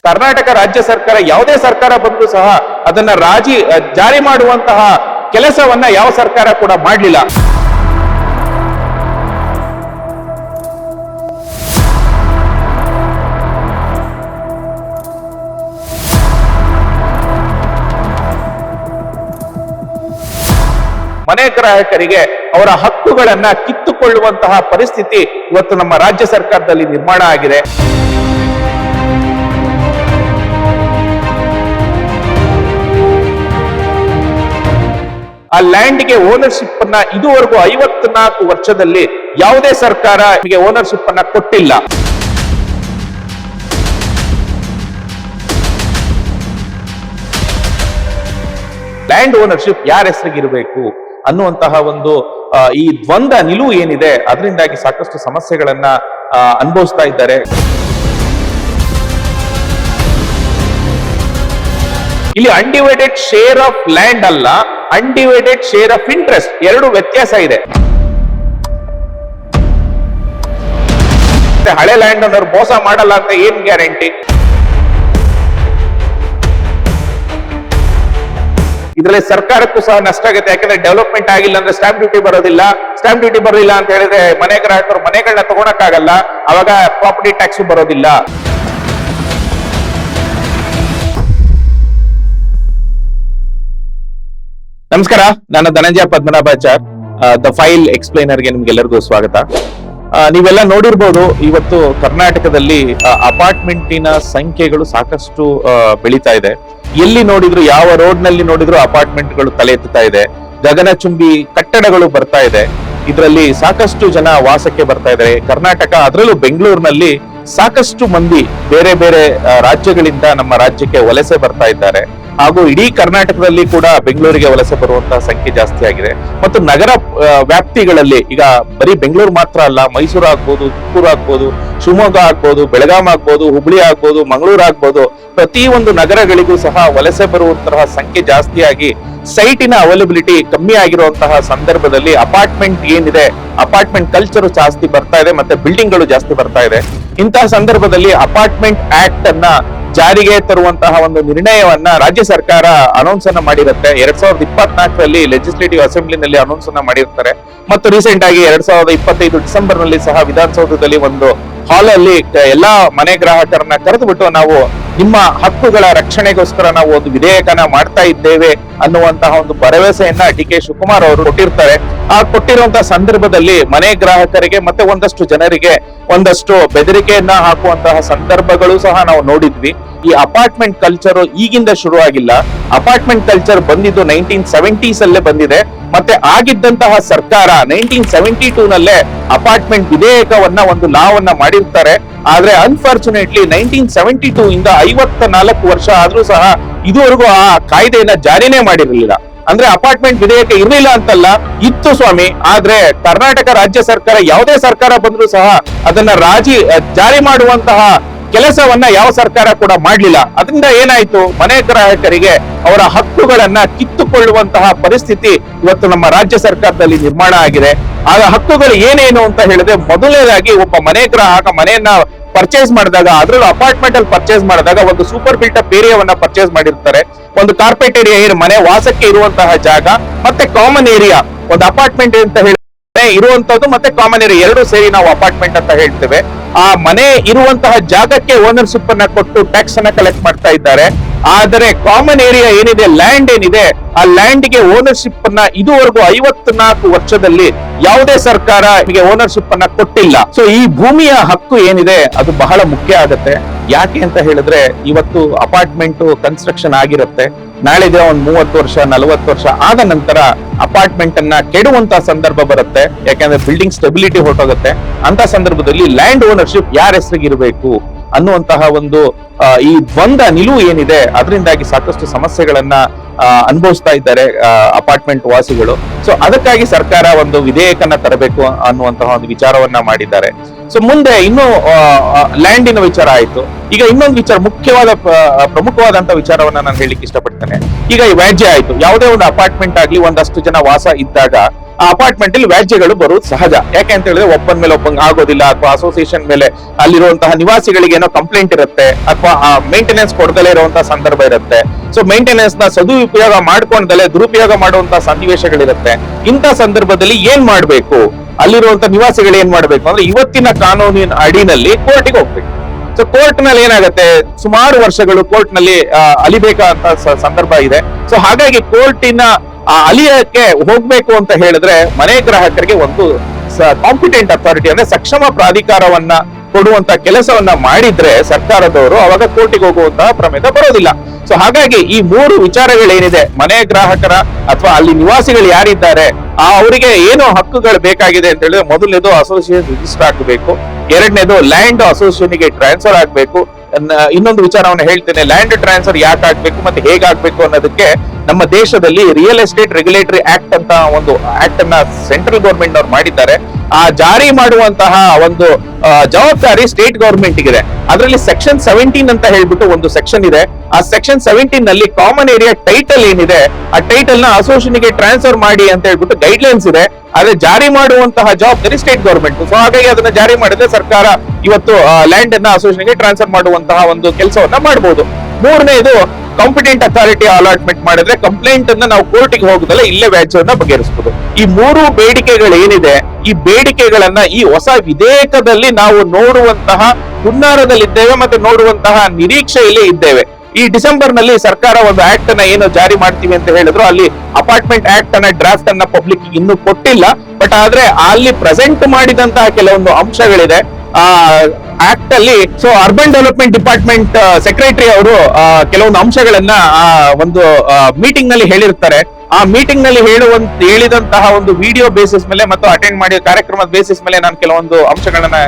ಕರ್ನಾಟಕ ರಾಜ್ಯ ಸರ್ಕಾರ ಯಾವುದೇ ಸರ್ಕಾರ ಬಂದರೂ ಸಹ ಅದನ್ನ ಜಾರಿ ಮಾಡುವಂತಹ ಕೆಲಸವನ್ನ ಯಾವ ಸರ್ಕಾರ ಕೂಡ ಮಾಡಲಿಲ್ಲ. ಮನೆ ಗ್ರಾಹಕರಿಗೆ ಅವರ ಹಕ್ಕುಗಳನ್ನ ಕಿತ್ತುಕೊಳ್ಳುವಂತಹ ಪರಿಸ್ಥಿತಿ ಇವತ್ತು ನಮ್ಮ ರಾಜ್ಯ ಸರ್ಕಾರದಲ್ಲಿ ನಿರ್ಮಾಣ ಆಗಿದೆ. ಆ ಲ್ಯಾಂಡ್ಗೆ ಓನರ್ಶಿಪ್ ಅನ್ನ ಇದುವರೆಗೂ 54 ವರ್ಷದಲ್ಲಿ ಯಾವುದೇ ಸರ್ಕಾರ ಓನರ್ಶಿಪ್ ಅನ್ನ ಕೊಟ್ಟಿಲ್ಲ. ಲ್ಯಾಂಡ್ ಓನರ್ಶಿಪ್ ಯಾರ ಹೆಸರಿಗಿರಬೇಕು ಅನ್ನುವಂತಹ ಒಂದು ಈ ದ್ವಂದ್ವ ನಿಲುವು ಏನಿದೆ, ಅದರಿಂದಾಗಿ ಸಾಕಷ್ಟು ಸಮಸ್ಯೆಗಳನ್ನ ಅನುಭವಿಸ್ತಾ ಇದ್ದಾರೆ. ಇಲ್ಲಿ ಅನ್ಡಿವೈಡೆಡ್ ಶೇರ್ ಆಫ್ ಲ್ಯಾಂಡ್ ಅಲ್ಲ, ಅನ್ಡಿವೈಡೆಡ್ ಶೇರ್ ಆಫ್ ಇಂಟ್ರೆಸ್ಟ್, ಎರಡು ವ್ಯತ್ಯಾಸ ಇದೆ. ಹಳೆ ಲ್ಯಾಂಡ್ ಅನ್ನೋರು ಮೋಸ ಮಾಡಲ್ಲ ಅಂತ ಏನ್ ಗ್ಯಾರಂಟಿ? ಇದರಲ್ಲಿ ಸರ್ಕಾರಕ್ಕೂ ಸಹ ನಷ್ಟ ಆಗುತ್ತೆ. ಯಾಕಂದ್ರೆ ಡೆವಲಪ್ಮೆಂಟ್ ಆಗಿಲ್ಲ ಅಂದ್ರೆ ಸ್ಟಾಂಪ್ ಡ್ಯೂಟಿ ಬರೋದಿಲ್ಲ. ಸ್ಟಾಂಪ್ ಡ್ಯೂಟಿ ಬರೋದಿಲ್ಲ ಅಂತ ಹೇಳಿದ್ರೆ ಮನೆ ಗ್ರಾಹಕರು ಮನೆಗಳನ್ನ ತಗೊಳಕ್ಕಾಗಲ್ಲ, ಅವಾಗ ಪ್ರಾಪರ್ಟಿ ಟ್ಯಾಕ್ಸ್ ಬರೋದಿಲ್ಲ. ನಮಸ್ಕಾರ, ನಾನು ಧನಂಜಯ ಪದ್ಮನಾಭಾಚಾರ್, ದ ಫೈಲ್ ಎಕ್ಸ್ಪ್ಲೈನರ್ಗೆ ನಿಮ್ಗೆಲ್ಲರಿಗೂ ಸ್ವಾಗತ. ನೀವೆಲ್ಲ ನೋಡಿರ್ಬೋದು, ಇವತ್ತು ಕರ್ನಾಟಕದಲ್ಲಿ ಅಪಾರ್ಟ್ಮೆಂಟಿನ ಸಂಖ್ಯೆಗಳು ಸಾಕಷ್ಟು ಬೆಳೀತಾ ಇದೆ. ಎಲ್ಲಿ ನೋಡಿದ್ರು, ಯಾವ ರೋಡ್ ನಲ್ಲಿ ನೋಡಿದ್ರು ಅಪಾರ್ಟ್ಮೆಂಟ್ಗಳು ತಲೆ ಎತ್ತುತ್ತಾ ಇದೆ. ಗಗನಚುಂಬಿ ಕಟ್ಟಡಗಳು ಬರ್ತಾ ಇದೆ. ಇದರಲ್ಲಿ ಸಾಕಷ್ಟು ಜನ ವಾಸಕ್ಕೆ ಬರ್ತಾ ಇದ್ದಾರೆ. ಕರ್ನಾಟಕ, ಅದರಲ್ಲೂ ಬೆಂಗಳೂರಿನಲ್ಲಿ ಸಾಕಷ್ಟು ಮಂದಿ ಬೇರೆ ಬೇರೆ ರಾಜ್ಯಗಳಿಂದ ನಮ್ಮ ರಾಜ್ಯಕ್ಕೆ ವಲಸೆ ಬರ್ತಾ ಇದ್ದಾರೆ. ಹಾಗೂ ಇಡೀ ಕರ್ನಾಟಕದಲ್ಲಿ ಕೂಡ ಬೆಂಗಳೂರಿಗೆ ವಲಸೆ ಬರುವಂತಹ ಸಂಖ್ಯೆ ಜಾಸ್ತಿ ಆಗಿದೆ. ಮತ್ತು ನಗರ ವ್ಯಾಪ್ತಿಗಳಲ್ಲಿ ಈಗ ಬರೀ ಬೆಂಗಳೂರು ಮಾತ್ರ ಅಲ್ಲ, ಮೈಸೂರು ಆಗ್ಬೋದು, ತುಮಕೂರು ಆಗ್ಬೋದು, ಶಿವಮೊಗ್ಗ ಆಗ್ಬೋದು, ಬೆಳಗಾಂ ಆಗ್ಬೋದು, ಹುಬ್ಳಿ ಆಗ್ಬೋದು, ಮಂಗಳೂರು ಆಗ್ಬೋದು, ಪ್ರತಿ ಒಂದು ನಗರಗಳಿಗೂ ಸಹ ವಲಸೆ ಬರುವಂತಹ ಸಂಖ್ಯೆ ಜಾಸ್ತಿಯಾಗಿ ಸೈಟಿನ ಅವೈಲಬಿಲಿಟಿ ಕಮ್ಮಿ ಆಗಿರುವಂತಹ ಸಂದರ್ಭದಲ್ಲಿ ಅಪಾರ್ಟ್ಮೆಂಟ್ ಏನಿದೆ, ಅಪಾರ್ಟ್ಮೆಂಟ್ ಕಲ್ಚರ್ ಜಾಸ್ತಿ ಬರ್ತಾ ಇದೆ, ಮತ್ತೆ ಬಿಲ್ಡಿಂಗ್ ಗಳು ಜಾಸ್ತಿ ಬರ್ತಾ ಇದೆ. ಇಂತಹ ಸಂದರ್ಭದಲ್ಲಿ ಅಪಾರ್ಟ್ಮೆಂಟ್ ಆಕ್ಟ್ ಅನ್ನ ಜಾರಿಗೆ ತರುವಂತಹ ಒಂದು ನಿರ್ಣಯವನ್ನ ರಾಜ್ಯ ಸರ್ಕಾರ ಅನೌನ್ಸ್ ಅನ್ನ ಮಾಡಿರುತ್ತೆ. 2024ರಲ್ಲಿ ಲೆಜಿಸ್ಲೇಟಿವ್ ಅಸೆಂಬ್ಲಿನಲ್ಲಿ ಅನೌನ್ಸ್ ಅನ್ನ ಮಾಡಿರ್ತಾರೆ. ಮತ್ತು ರೀಸೆಂಟ್ ಆಗಿ 2025 ಡಿಸೆಂಬರ್ ನಲ್ಲಿ ಸಹ ವಿಧಾನಸೌಧದಲ್ಲಿ ಒಂದು ಹಾಲ್ ಅಲ್ಲಿ ಎಲ್ಲಾ ಮನೆ ಗ್ರಾಹಕರನ್ನ ಕರೆದುಬಿಟ್ಟು ನಾವು ನಿಮ್ಮ ಹಕ್ಕುಗಳ ರಕ್ಷಣೆಗೋಸ್ಕರ ನಾವು ಒಂದು ವಿಧೇಯಕನ ಮಾಡ್ತಾ ಇದ್ದೇವೆ ಅನ್ನುವಂತಹ ಒಂದು ಭರವಸೆಯನ್ನ DK ಶಿವಕುಮಾರ್ ಅವರು ಕೊಟ್ಟಿರ್ತಾರೆ. ಆ ಕೊಟ್ಟಿರುವಂತಹ ಸಂದರ್ಭದಲ್ಲಿ ಮನೆ ಗ್ರಾಹಕರಿಗೆ ಮತ್ತೆ ಒಂದಷ್ಟು ಜನರಿಗೆ ಒಂದಷ್ಟು ಬೆದರಿಕೆಯನ್ನ ಹಾಕುವಂತಹ ಸಂದರ್ಭಗಳು ಸಹ ನಾವು ನೋಡಿದ್ವಿ. ಈ ಅಪಾರ್ಟ್ಮೆಂಟ್ ಕಲ್ಚರ್ ಈಗಿಂದ ಶುರು ಆಗಿಲ್ಲ. ಅಪಾರ್ಟ್ಮೆಂಟ್ ಕಲ್ಚರ್ ಬಂದಿದ್ದು 1970s ಅಲ್ಲೇ ಬಂದಿದೆ. ಮತ್ತೆ ಆಗಿದ್ದಂತಹ ಸರ್ಕಾರ 1972 ನಲ್ಲೇ ಅಪಾರ್ಟ್ಮೆಂಟ್ ವಿಧೇಯಕವನ್ನ ಒಂದು ಲಾವನ್ನ ಮಾಡಿರ್ತಾರೆ. ಆದ್ರೆ ಅನ್ಫಾರ್ಚುನೇಟ್ಲಿ 1972 ಇಂದ 54 ವರ್ಷ ಆದ್ರೂ ಸಹ ಇದುವರೆಗೂ ಆ ಕಾಯ್ದೆಯನ್ನ ಜಾರಿನೇ ಮಾಡಿರಲಿಲ್ಲ. ಅಂದ್ರೆ ಅಪಾರ್ಟ್ಮೆಂಟ್ ವಿಧೇಯಕ ಇರಲಿಲ್ಲ ಅಂತಲ್ಲ, ಇತ್ತು ಸ್ವಾಮಿ. ಆದ್ರೆ ಕರ್ನಾಟಕ ರಾಜ್ಯ ಸರ್ಕಾರ ಯಾವುದೇ ಸರ್ಕಾರ ಬಂದ್ರೂ ಸಹ ಅದನ್ನ ಜಾರಿ ಮಾಡುವಂತಹ ಕೆಲಸವನ್ನ ಯಾವ ಸರ್ಕಾರ ಕೂಡ ಮಾಡಲಿಲ್ಲ. ಅದರಿಂದ ಏನಾಯ್ತು, ಮನೆ ಗ್ರಾಹಕರಿಗೆ ಅವರ ಹಕ್ಕುಗಳನ್ನ ಕಿತ್ತುಕೊಳ್ಳುವಂತಹ ಪರಿಸ್ಥಿತಿ ಇವತ್ತು ನಮ್ಮ ರಾಜ್ಯ ಸರ್ಕಾರದಲ್ಲಿ ನಿರ್ಮಾಣ ಆಗಿದೆ. ಆಗ ಹಕ್ಕುಗಳು ಏನೇನು ಅಂತ ಹೇಳಿದ್ರೆ, ಮೊದಲನೇದಾಗಿ ಒಬ್ಬ ಮನೆ ಗ್ರಾಹಕ ಮನೆಯನ್ನ ಪರ್ಚೇಸ್ ಮಾಡಿದಾಗ, ಅದರಲ್ಲೂ ಅಪಾರ್ಟ್ಮೆಂಟ್ ಅಲ್ಲಿ ಪರ್ಚೇಸ್ ಮಾಡಿದಾಗ ಒಂದು ಸೂಪರ್ ಬಿಲ್ಟಪ್ ಏರಿಯಾವನ್ನ ಪರ್ಚೇಸ್ ಮಾಡಿರ್ತಾರೆ. ಒಂದು ಕಾರ್ಪೆಟ್ ಏರಿಯಾ ಮನೆ ವಾಸಕ್ಕೆ ಇರುವಂತಹ ಜಾಗ, ಮತ್ತೆ ಕಾಮನ್ ಏರಿಯಾ. ಒಂದು ಅಪಾರ್ಟ್ಮೆಂಟ್ ಅಂತ ಹೇಳಿ ಇರುವಂತದ್ದು ಮತ್ತೆ ಕಾಮನ್ ಏರಿಯಾ ಎರಡು ಸೇರಿ ನಾವು ಅಪಾರ್ಟ್ಮೆಂಟ್ ಅಂತ ಹೇಳ್ತೇವೆ. ಆ ಮನೆ ಇರುವಂತಹ ಜಾಗಕ್ಕೆ ಓನರ್ಶಿಪ್ ಅನ್ನ ಕೊಟ್ಟು ಟ್ಯಾಕ್ಸ್ ಅನ್ನ ಕಲೆಕ್ಟ್ ಮಾಡ್ತಾ ಇದ್ದಾರೆ. ಆದರೆ ಕಾಮನ್ ಏರಿಯಾ ಏನಿದೆ, ಲ್ಯಾಂಡ್ ಏನಿದೆ, ಆ ಲ್ಯಾಂಡ್ಗೆ ಓನರ್ಶಿಪ್ ಅನ್ನ ಇದುವರೆಗೂ 54 ವರ್ಷದಲ್ಲಿ ಯಾವುದೇ ಸರ್ಕಾರ ಓನರ್ಶಿಪ್ ಅನ್ನ ಕೊಟ್ಟಿಲ್ಲ. ಸೊ ಈ ಭೂಮಿಯ ಹಕ್ಕು ಏನಿದೆ ಅದು ಬಹಳ ಮುಖ್ಯ ಆಗುತ್ತೆ. ಯಾಕೆ ಅಂತ ಹೇಳಿದ್ರೆ, ಇವತ್ತು ಅಪಾರ್ಟ್ಮೆಂಟ್ ಕನ್ಸ್ಟ್ರಕ್ಷನ್ ಆಗಿರುತ್ತೆ, ನಾಳೆ ದಿನ ಒಂದು 30 ವರ್ಷ 40 ವರ್ಷ ಆದ ನಂತರ ಅಪಾರ್ಟ್ಮೆಂಟ್ ಅನ್ನ ಕೆಡುವಂತ ಸಂದರ್ಭ ಬರುತ್ತೆ. ಯಾಕಂದ್ರೆ ಬಿಲ್ಡಿಂಗ್ ಸ್ಟೆಬಿಲಿಟಿ ಹೊರಟೋಗುತ್ತೆ. ಅಂತ ಸಂದರ್ಭದಲ್ಲಿ ಲ್ಯಾಂಡ್ ಓನರ್ಶಿಪ್ ಯಾರ ಹೆಸರಿಗಿರಬೇಕು ಅನ್ನುವಂತಹ ಒಂದು ಈ ದ್ವಂದ್ವ ನಿಲುವು ಏನಿದೆ, ಅದರಿಂದಾಗಿ ಸಾಕಷ್ಟು ಸಮಸ್ಯೆಗಳನ್ನ ಅನುಭವಿಸ್ತಾ ಇದ್ದಾರೆ ಅಪಾರ್ಟ್ಮೆಂಟ್ ವಾಸಿಗಳು. ಸೊ ಅದಕ್ಕಾಗಿ ಸರ್ಕಾರ ಒಂದು ವಿಧೇಯಕನ ತರಬೇಕು ಅನ್ನುವಂತಹ ಒಂದು ವಿಚಾರವನ್ನ ಮಾಡಿದ್ದಾರೆ. ಸೊ ಮುಂದೆ ಇನ್ನು ಲ್ಯಾಂಡಿನ ವಿಚಾರ ಆಯ್ತು. ಈಗ ಇನ್ನೊಂದು ವಿಚಾರ ಪ್ರಮುಖವಾದಂತ ವಿಚಾರವನ್ನ ನಾನು ಹೇಳಲಿಕ್ಕೆ ಇಷ್ಟಪಡ್ತೇನೆ. ಈಗ ಈ ವ್ಯಾಜ್ಯ ಆಯ್ತು. ಯಾವುದೇ ಒಂದು ಅಪಾರ್ಟ್ಮೆಂಟ್ ಆಗ್ಲಿ ಒಂದಷ್ಟು ಜನ ವಾಸ ಇದ್ದಾಗ ಆ ಅಪಾರ್ಟ್ಮೆಂಟ್ ಅಲ್ಲಿ ವ್ಯಾಜ್ಯಗಳು ಬರುವುದು ಸಹಜ. ಯಾಕೆ ಅಂತ ಹೇಳಿದ್ರೆ ಒಪ್ಪಂದ ಮೇಲೆ ಒಪ್ಪಂಗ ಆಗೋದಿಲ್ಲ, ಅಥವಾ ಅಸೋಸಿಯೇಷನ್ ಮೇಲೆ ಅಲ್ಲಿರುವಂತಹ ನಿವಾಸಿಗಳಿಗೆ ಏನೋ ಕಂಪ್ಲೇಂಟ್ ಇರುತ್ತೆ, ಅಥವಾ ಮೇಂಟೆನೆನ್ಸ್ ಕೊಡದಲೇ ಇರುವಂತಹ ಸಂದರ್ಭ ಇರುತ್ತೆ. ಸೊ ಮೇಂಟೆನೆನ್ಸ್ ನ ಸದುಪಯೋಗ ಮಾಡ್ಕೊಂಡಲೇ ದುರುಪಯೋಗ ಮಾಡುವಂತಹ ಸನ್ನಿವೇಶಗಳಿರುತ್ತೆ. ಇಂಥ ಸಂದರ್ಭದಲ್ಲಿ ಏನ್ ಮಾಡ್ಬೇಕು, ಅಲ್ಲಿರುವಂತ ನಿವಾಸಿಗಳು ಏನ್ ಮಾಡ್ಬೇಕು ಅಂದ್ರೆ ಇವತ್ತಿನ ಕಾನೂನಿನ ಅಡಿನಲ್ಲಿ ಕೋರ್ಟಿಗೆ ಹೋಗ್ಬೇಕು. ಸೊ ಕೋರ್ಟ್ ನಲ್ಲಿ ಏನಾಗುತ್ತೆ, ಸುಮಾರು ವರ್ಷಗಳು ಕೋರ್ಟ್ ನಲ್ಲಿ ಅಲಿಬೇಕಾದಂತ ಸಂದರ್ಭ ಇದೆ. ಸೊ ಹಾಗಾಗಿ ಕೋರ್ಟಿನ ಅಲಿಯಕ್ಕೆ ಹೋಗ್ಬೇಕು ಅಂತ ಹೇಳಿದ್ರೆ ಮನೆ ಗ್ರಾಹಕರಿಗೆ ಒಂದು ಕಾಂಪಿಟೆಂಟ್ ಅಥಾರಿಟಿ ಅಂದ್ರೆ ಸಕ್ಷಮ ಪ್ರಾಧಿಕಾರವನ್ನ ಕೊಡುವಂತ ಕೆಲಸವನ್ನ ಮಾಡಿದ್ರೆ ಸರ್ಕಾರದವರು ಅವಾಗ ಕೋರ್ಟಿಗೆ ಹೋಗುವಂತಹ ಪ್ರಮೇಯ ಬರೋದಿಲ್ಲ. ಸೊ ಹಾಗಾಗಿ ಈ ಮೂರು ವಿಚಾರಗಳೇನಿದೆ, ಮನೆ ಗ್ರಾಹಕರ ಅಥವಾ ಅಲ್ಲಿ ನಿವಾಸಿಗಳು ಯಾರಿದ್ದಾರೆ ಅವರಿಗೆ ಏನು ಹಕ್ಕುಗಳು ಬೇಕಾಗಿದೆ ಅಂತ ಹೇಳಿದ್ರೆ, ಮೊದಲನೇದು ಅಸೋಸಿಯೇಷನ್ ರಿಜಿಸ್ಟರ್ ಆಗಬೇಕು, ಎರಡನೇದು ಲ್ಯಾಂಡ್ ಅಸೋಸಿಯೇಷನ್ಗೆ ಟ್ರಾನ್ಸ್ಫರ್ ಆಗ್ಬೇಕು. ಇನ್ನೊಂದು ವಿಚಾರವನ್ನು ಹೇಳ್ತೇನೆ, ಲ್ಯಾಂಡ್ ಟ್ರಾನ್ಸ್ಫರ್ ಯಾಕೆ ಆಗ್ಬೇಕು ಮತ್ತೆ ಹೇಗಾಗ್ಬೇಕು ಅನ್ನೋದಕ್ಕೆ ನಮ್ಮ ದೇಶದಲ್ಲಿ ರಿಯಲ್ ಎಸ್ಟೇಟ್ ರೆಗ್ಯುಲೇಟರಿ ಆಕ್ಟ್ ಅಂತ ಒಂದು ಆಕ್ಟ್ ಅನ್ನ ಸೆಂಟ್ರಲ್ ಗವರ್ಮೆಂಟ್ ಅವ್ರು ಮಾಡಿದ್ದಾರೆ. ಆ ಜಾರಿ ಮಾಡುವಂತಹ ಒಂದು ಜವಾಬ್ದಾರಿ ಸ್ಟೇಟ್ ಗವರ್ಮೆಂಟ್ ಇದೆ. ಅದರಲ್ಲಿ ಸೆಕ್ಷನ್ 17 ಅಂತ ಹೇಳ್ಬಿಟ್ಟು ಒಂದು ಸೆಕ್ಷನ್ ಇದೆ. ಆ ಸೆಕ್ಷನ್ 17 ನಲ್ಲಿ ಕಾಮನ್ ಏರಿಯಾ ಟೈಟಲ್ ಏನಿದೆ, ಆ ಟೈಟಲ್ ನ ಅಸೋಸಿಯೇಷನ್ಗೆ ಟ್ರಾನ್ಸ್ಫರ್ ಮಾಡಿ ಅಂತ ಹೇಳ್ಬಿಟ್ಟು ಗೈಡ್ಲೈನ್ಸ್ ಇದೆ. ಆದ್ರೆ ಜಾರಿ ಮಾಡುವಂತಹ ಜವಾಬ್ದಾರಿ ಸ್ಟೇಟ್ ಗವರ್ಮೆಂಟ್. ಸೊ ಹಾಗಾಗಿ ಅದನ್ನ ಜಾರಿ ಮಾಡಿದ್ರೆ ಸರ್ಕಾರ ಇವತ್ತು ಲ್ಯಾಂಡ್ ಅನ್ನ ಅಸೋಸಿಯೇಷನ್ಗೆ ಟ್ರಾನ್ಸ್ಫರ್ ಮಾಡುವಂತಹ ಒಂದು ಕೆಲಸವನ್ನ ಮಾಡಬಹುದು. ಮೂರನೇದು ಕಾಂಪಿಟೆಂಟ್ ಅಥಾರಿಟಿ ಅಲಾಟ್ಮೆಂಟ್ ಮಾಡಿದ್ರೆ ಕಂಪ್ಲೇಂಟ್ ಅನ್ನ ನಾವು ಕೋರ್ಟಿಗೆ ಹೋಗದಲ್ಲ ಇಲ್ಲೇ ವ್ಯಾಜ್ಯವನ್ನ ಬಗೆಹರಿಸಬಹುದು. ಈ ಮೂರು ಬೇಡಿಕೆಗಳು ಏನಿದೆ, ಈ ಬೇಡಿಕೆಗಳನ್ನ ಈ ಹೊಸ ವಿಧೇಯಕದಲ್ಲಿ ನಾವು ನೋಡುವಂತಹ ಹುನ್ನಾರದಲ್ಲಿದ್ದೇವೆ ಮತ್ತೆ ನೋಡುವಂತಹ ನಿರೀಕ್ಷೆಯಲ್ಲಿ ಇದ್ದೇವೆ. ಈ ಡಿಸೆಂಬರ್ ನಲ್ಲಿ ಸರ್ಕಾರ ಒಂದು ಆಕ್ಟ್ ಅನ್ನ ಏನು ಜಾರಿ ಮಾಡ್ತೀವಿ ಅಂತ ಹೇಳಿದ್ರು, ಅಲ್ಲಿ ಅಪಾರ್ಟ್ಮೆಂಟ್ ಆಕ್ಟ್ ಅನ್ನ ಡ್ರಾಫ್ಟ್ ಅನ್ನ ಪಬ್ಲಿಕ್ ಇನ್ನೂ ಕೊಟ್ಟಿಲ್ಲ. ಬಟ್ ಆದ್ರೆ ಅಲ್ಲಿ ಪ್ರೆಸೆಂಟ್ ಮಾಡಿದಂತಹ ಕೆಲವೊಂದು ಅಂಶಗಳಿದೆ ಆಕ್ಟ್ ಅಲ್ಲಿ. So urban development department secretary ಅವರು ಕೆಲವೊಂದು ಅಂಶಗಳನ್ನ ಒಂದು ಮೀಟಿಂಗ್ ನಲ್ಲಿ ಹೇಳಿರ್ತಾರೆ. ಆ ಮೀಟಿಂಗ್ ನಲ್ಲಿ ಹೇಳಿದಂತಹ ಒಂದು ವಿಡಿಯೋ ಬೇಸಿಸ್ ಮೇಲೆ ಮತ್ತು ಅಟೆಂಡ್ ಮಾಡಿದ ಕಾರ್ಯಕ್ರಮದ ಬೇಸಿಸ್ ಮೇಲೆ ನಾನು ಕೆಲವೊಂದು ಅಂಶಗಳನ್ನ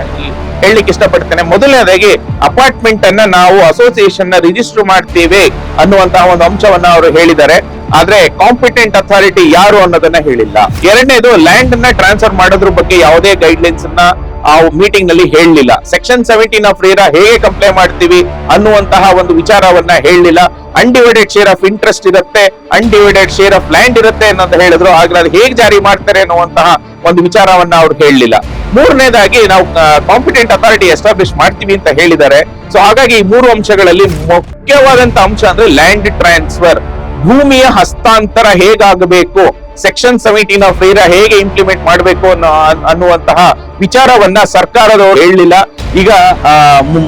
ಹೇಳಲಿಕ್ಕೆ ಇಷ್ಟಪಡ್ತೇನೆ. ಮೊದಲನೇದಾಗಿ ಅಪಾರ್ಟ್ಮೆಂಟ್ ಅನ್ನ ನಾವು ಅಸೋಸಿಯೇಷನ್ ನ ರಿಜಿಸ್ಟರ್ ಮಾಡ್ತೇವೆ ಅನ್ನುವಂತಹ ಒಂದು ಅಂಶವನ್ನ ಅವರು ಹೇಳಿದ್ದಾರೆ. ಆದ್ರೆ ಕಾಂಪಿಟೆಂಟ್ ಅಥಾರಿಟಿ ಯಾರು ಅನ್ನೋದನ್ನ ಹೇಳಿಲ್ಲ. ಎರಡನೇದು ಲ್ಯಾಂಡ್ ಅನ್ನ ಟ್ರಾನ್ಸ್ಫರ್ ಮಾಡೋದ್ರ ಬಗ್ಗೆ ಯಾವುದೇ ಗೈಡ್ಲೈನ್ಸ್ ಅನ್ನ ಆ ಮೀಟಿಂಗ್ ನಲ್ಲಿ ಹೇಳಲಿಲ್ಲ. ಸೆಕ್ಷನ್ 17 ಆಫ್ ರೇರಾ ಹೇಗೆ ಕಂಪ್ಲೈ ಮಾಡ್ತೀವಿ ಅನ್ನುವಂತಹ ಒಂದು ವಿಚಾರವನ್ನ ಹೇಳಲಿಲ್ಲ. ಅನ್ಡಿವೈಡೆಡ್ ಶೇರ್ ಆಫ್ ಇಂಟ್ರೆಸ್ಟ್ ಇರುತ್ತೆ, ಅನ್ಡಿವೈಡೆಡ್ ಶೇರ್ ಆಫ್ ಲ್ಯಾಂಡ್ ಇರುತ್ತೆ ಅನ್ನೋದು ಹೇಳಿದ್ರು. ಆದ್ರೆ ಅದು ಹೇಗೆ ಜಾರಿ ಮಾಡ್ತಾರೆ ಅನ್ನುವಂತಹ ಒಂದು ವಿಚಾರವನ್ನ ಅವ್ರು ಹೇಳಲಿಲ್ಲ. ಮೂರನೇದಾಗಿ ನಾವು ಕಾಂಪಿಟೆಂಟ್ ಅಥಾರಿಟಿ ಎಸ್ಟಾಬ್ಲಿಷ್ ಮಾಡ್ತೀವಿ ಅಂತ ಹೇಳಿದ್ದಾರೆ. ಸೊ ಹಾಗಾಗಿ ಈ ಮೂರು ಅಂಶಗಳಲ್ಲಿ ಮುಖ್ಯವಾದಂತ ಅಂಶ ಅಂದ್ರೆ ಲ್ಯಾಂಡ್ ಟ್ರಾನ್ಸ್ಫರ್, ಭೂಮಿಯ ಹಸ್ತಾಂತರ ಹೇಗಾಗಬೇಕು, ಸೆಕ್ಷನ್ 17 ಆಫ್ ರೇರಾ ಹೇಗೆ ಇಂಪ್ಲಿಮೆಂಟ್ ಮಾಡಬೇಕು ಅನ್ನುವಂತಹ ವಿಚಾರವನ್ನ ಸರ್ಕಾರದವರು ಹೇಳಲಿಲ್ಲ. ಈಗ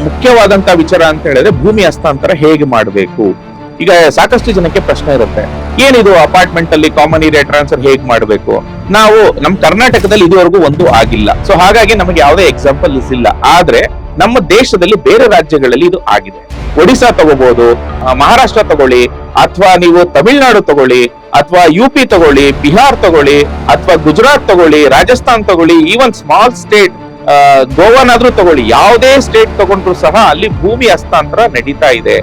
ಮುಖ್ಯವಾದಂತಹ ವಿಚಾರ ಅಂತ ಹೇಳಿದ್ರೆ ಭೂಮಿ ಹಸ್ತಾಂತರ ಹೇಗೆ ಮಾಡಬೇಕು. ಈಗ ಸಾಕಷ್ಟು ಜನಕ್ಕೆ ಪ್ರಶ್ನೆ ಇರುತ್ತೆ, ಏನಿದು ಅಪಾರ್ಟ್ಮೆಂಟ್ ಅಲ್ಲಿ ಕಾಮನ್ ಏರಿಯಾ ಟ್ರಾನ್ಸ್ಫರ್ ಹೇಗೆ ಮಾಡಬೇಕು. ನಾವು ನಮ್ಮ ಕರ್ನಾಟಕದಲ್ಲಿ ಇದುವರೆಗೂ ಒಂದು ಆಗಿಲ್ಲ. ಸೊ ಹಾಗಾಗಿ ನಮಗೆ ಯಾವುದೇ ಎಕ್ಸಾಂಪಲ್ ಇಲ್ಲ. ಆದ್ರೆ ನಮ್ಮ ದೇಶದಲ್ಲಿ ಬೇರೆ ರಾಜ್ಯಗಳಲ್ಲಿ ಇದು ಆಗಿದೆ. ಒಡಿಶಾ ತಗೋಬಹುದು, ಮಹಾರಾಷ್ಟ್ರ ತಗೊಳ್ಳಿ, ಅಥವಾ ನೀವು ತಮಿಳುನಾಡು ತಗೊಳ್ಳಿ, ಅಥವಾ UP ತಗೊಳ್ಳಿ, ಬಿಹಾರ್ ತಗೊಳ್ಳಿ, ಅಥವಾ ಗುಜರಾತ್ ತಗೊಳ್ಳಿ, ರಾಜಸ್ಥಾನ್ ತಗೊಳ್ಳಿ, ಈವನ್ ಸ್ಮಾಲ್ ಸ್ಟೇಟ್ ಗೋವಾನಾದ್ರೂ ತಗೊಳ್ಳಿ, ಯಾವುದೇ ಸ್ಟೇಟ್ ತಗೊಂಡ್ರು ಸಹ ಅಲ್ಲಿ ಭೂಮಿ ಹಸ್ತಾಂತರ ನಡೀತಾ ಇದೆ.